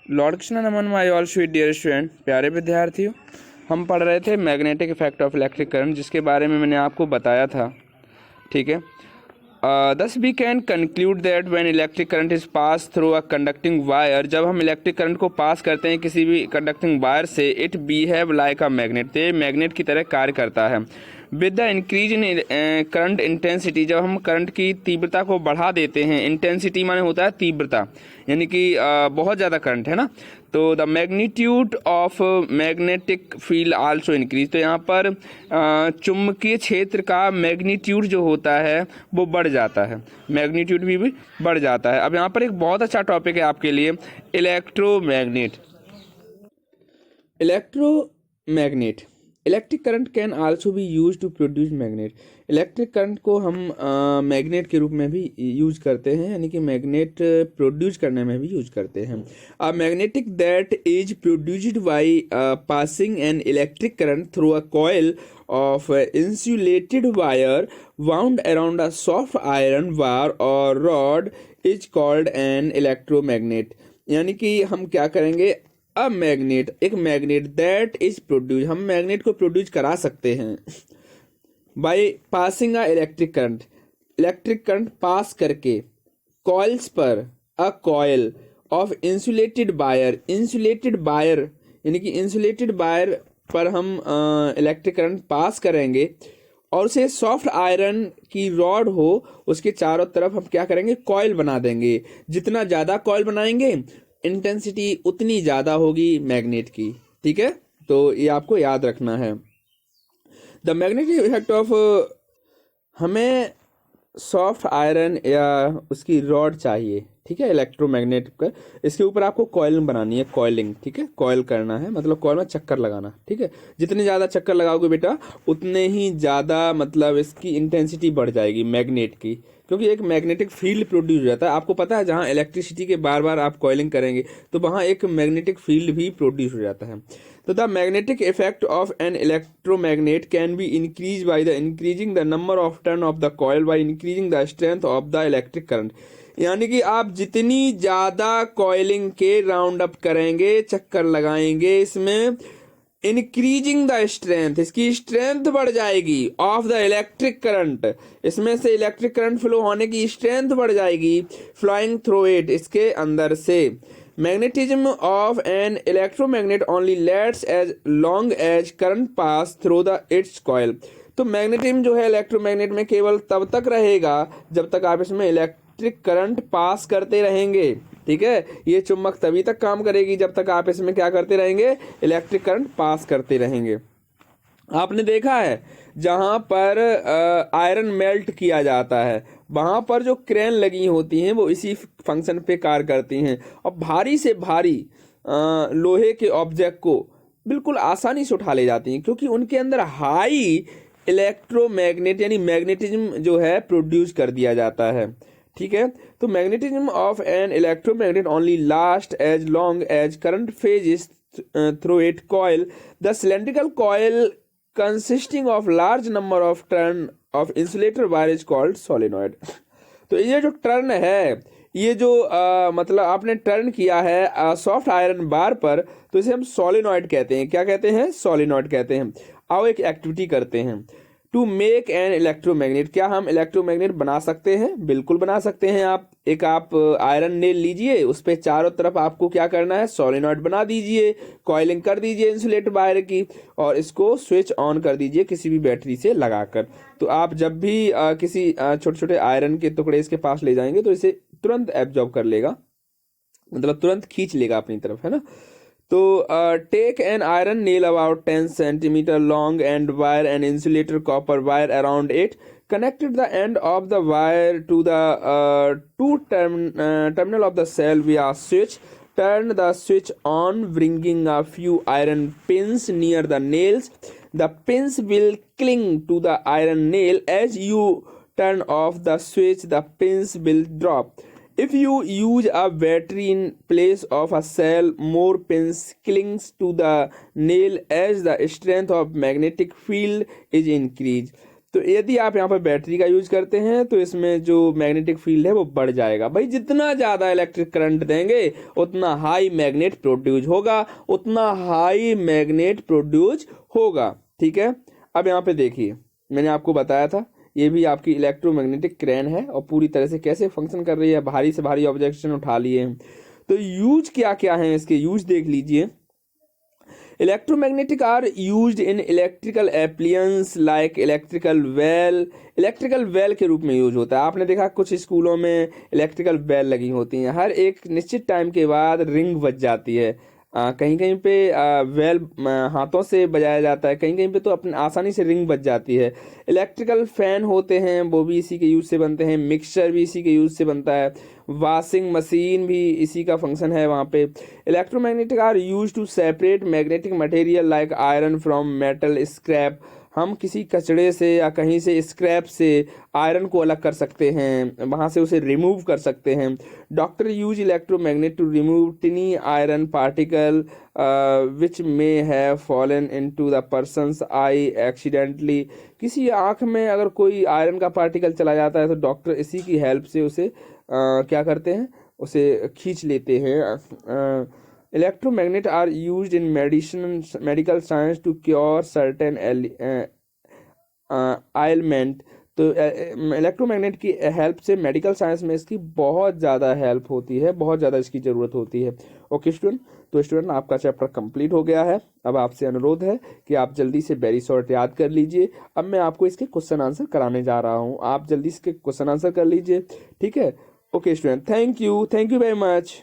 Lord Krishna नमन my all sweet dear student, प्यारे विद्यार्थियों, हम पढ़ रहे थे magnetic effect of electric current, जिसके बारे में मैंने आपको बताया था। ठीक है। Thus we can conclude that when electric current is pass through a conducting wire, जब हम इलेक्ट्रिक करंट को पास करते हैं किसी भी कंडक्टिंग वायर से, it behave like a magnet, तो ये मैग्नेट की तरह कार्य करता है। With the increase in current intensity, जब हम करंट की तीव्रता को बढ़ा देते हैं, इंटेंसिटी माने होता है तीव्रता, यानी कि बहुत ज़्यादा करंट है ना, तो the magnitude of magnetic field also increase, तो यहाँ पर चुंबकीय क्षेत्र का मैग्नीट्यूड जो होता है वो बढ़ जाता है, मैग्नीट्यूड भी बढ़ जाता है। अब यहाँ पर एक बहुत अच्छा टॉपिक है आपके लिए, electromagnet. Electromagnet, electric current can also be use to produce magnet. Electric current को हम मैग्नेट के रूप में भी यूज करते हैं, यानी कि मैग्नेट प्रोड्यूस करने में भी यूज करते हैं। A magnetic that is produced by passing an electric current through a coil of insulated wire wound around a soft iron bar or rod is called an electromagnet। यानी कि हम क्या करेंगे, अ मैग्नेट, एक magnet that is produce, हम magnet को produce करा सकते हैं by passing a electric current, electric current pass करके कॉइल्स पर, a coil of insulated wire, insulated wire यानी कि इंसुलेटेड वायर पर हम इलेक्ट्रिक करंट पास करेंगे और उसे सॉफ्ट आयरन की रॉड हो, उसके चारों तरफ हम क्या करेंगे, कॉइल बना देंगे। जितना ज़्यादा कॉइल बनाएंगे इंटेंसिटी उतनी ज़्यादा होगी मैग्नेट की। ठीक है, तो ये आपको याद रखना है। द मैग्नेटिक इफेक्ट ऑफ, हमें सॉफ्ट आयरन या उसकी रॉड चाहिए, ठीक है, इलेक्ट्रोमैग्नेट का, इसके ऊपर आपको कॉइलिंग बनानी है, कॉइलिंग, ठीक है, कॉइल करना है, मतलब कॉइल में चक्कर लगाना। ठीक है, जितने ज़्यादा चक्कर लगाओगे बेटा उतने ही ज़्यादा मतलब इसकी इंटेंसिटी बढ़ जाएगी मैग्नेट की, क्योंकि एक मैग्नेटिक फील्ड प्रोड्यूस हो जाता है। आपको पता है जहाँ इलेक्ट्रिसिटी के बार बार आप कॉइलिंग करेंगे तो वहाँ एक मैग्नेटिक फील्ड भी प्रोड्यूस हो जाता है। तो the magnetic effect of an electromagnet can be increase by the increasing the number of turn of the coil by increasing the strength of the electric current. यानी कि आप जितनी ज़्यादा कॉइलिंग के राउंड अप करेंगे, चक्कर लगाएंगे, इसमें इंक्रीजिंग द स्ट्रेंथ, इसकी स्ट्रेंथ बढ़ जाएगी, ऑफ द इलेक्ट्रिक करंट, इसमें से इलेक्ट्रिक करंट फ्लो होने की स्ट्रेंथ बढ़ जाएगी, फ्लोइंग थ्रू इट, इसके अंदर से। Magnetism of an electromagnet only lasts as long as current pass through the its coil. तो मैग्नेटिज्म जो है इलेक्ट्रोमैग्नेट में केवल तब तक रहेगा जब तक आप इसमें इलेक्ट्रिक करंट पास करते रहेंगे। ठीक है, ये चुम्बक तभी तक काम करेगी जब तक आप इसमें क्या करते रहेंगे, इलेक्ट्रिक करंट पास करते रहेंगे। आपने देखा है जहां पर आयरन मेल्ट किया जाता है वहां पर जो क्रेन लगी होती हैं वो इसी फंक्शन पे कार्य करती हैं, और भारी से भारी लोहे के ऑब्जेक्ट को बिल्कुल आसानी से उठा ले जाती हैं, क्योंकि उनके अंदर हाई इलेक्ट्रोमैग्नेट यानी मैग्नेटिज्म जो है प्रोड्यूस कर दिया जाता है। ठीक है, तो magnetism of an electromagnet only last as long as current passes through it coil. The cylindrical coil consisting of large number of turn of insulator wire is called solenoid। तो ये जो टर्न है, ये जो मतलब आपने टर्न किया है सॉफ्ट आयरन बार पर, तो इसे हम सोलिनॉइड कहते हैं। क्या कहते हैं, सोलिनॉइड कहते हैं। आओ एक एक्टिविटी करते हैं, टू मेक एन इलेक्ट्रोमैग्नेट। क्या हम इलेक्ट्रोमैग्नेट बना सकते हैं? बिल्कुल बना सकते हैं। आप आयरन नेल लीजिए, उस पर चारों तरफ आपको क्या करना है, सोलिनॉइड बना दीजिए, कॉइलिंग कर दीजिए इंसुलेटर वायर की, और इसको स्विच ऑन कर दीजिए किसी भी बैटरी से लगाकर। तो आप जब भी किसी छोटे छोटे आयरन के टुकड़े इसके पास ले जाएंगे तो इसे तुरंत एब्जॉर्ब कर लेगा, मतलब तुरंत खींच लेगा अपनी तरफ, है ना। तो take an iron nail about 10 centimetre long and wire an insulator copper wire around it, connected the end of the wire to the terminal of the cell via switch. Turn the switch on, bringing a few iron pins near the nails. The pins will cling to the iron nail. As you turn off the switch, the pins will drop. If you use a battery in place of a cell, more pins clings to the nail as the strength of magnetic field is increased. तो यदि आप यहाँ पर battery का use करते हैं तो इसमें जो मैग्नेटिक फील्ड है वो बढ़ जाएगा। भाई जितना ज़्यादा इलेक्ट्रिक करंट देंगे उतना हाई मैग्नेट प्रोड्यूस होगा, उतना हाई मैग्नेट प्रोड्यूस होगा। ठीक है, अब यहाँ पे देखिए मैंने आपको बताया था ये भी आपकी इलेक्ट्रोमैग्नेटिक क्रेन है और पूरी तरह से कैसे फंक्शन कर रही है। भारी से भारी ऑब्जेक्शन उठा लिए हैं, तो यूज क्या क्या है, इसके यूज देख लीजिए। Electromagnetic are used in electrical appliances like electrical bell के रूप में यूज होता है। आपने देखा कुछ स्कूलों में इलेक्ट्रिकल बेल लगी होती हैं, हर एक निश्चित टाइम के बाद रिंग बज जाती है। कहीं कहीं पे वेल हाथों से बजाया जाता है, कहीं कहीं पे तो अपने आसानी से रिंग बज जाती है। इलेक्ट्रिकल फैन होते हैं वो भी इसी के यूज से बनते हैं, मिक्सचर भी इसी के यूज से बनता है, वॉशिंग मशीन भी इसी का फंक्शन है वहाँ पे। Electromagnetic are use to separate magnetic material like iron from metal scrap. हम किसी कचड़े से या कहीं से स्क्रैप से आयरन को अलग कर सकते हैं, वहाँ से उसे रिमूव कर सकते हैं। Doctor use electromagnet to remove tiny iron particle which may have fallen into the person's eye accidentally. किसी आँख में अगर कोई आयरन का पार्टिकल चला जाता है तो डॉक्टर इसी की हेल्प से उसे क्या करते हैं, उसे खींच लेते हैं। Electromagnet are used in medical science to cure certain ailment. तो इलेक्ट्रोमैग्नेट की हेल्प से मेडिकल साइंस में इसकी बहुत ज़्यादा हेल्प होती है, बहुत ज़्यादा इसकी ज़रूरत होती है। ओके स्टूडेंट, तो स्टूडेंट आपका चैप्टर कंप्लीट हो गया है। अब आपसे अनुरोध है कि आप जल्दी से वेरी शॉर्ट याद कर लीजिए। अब मैं आपको इसके क्वेश्चन आंसर कराने जा रहा हूँ, आप जल्दी से क्वेश्चन आंसर कर लीजिए। ठीक है, okay student, thank you very much.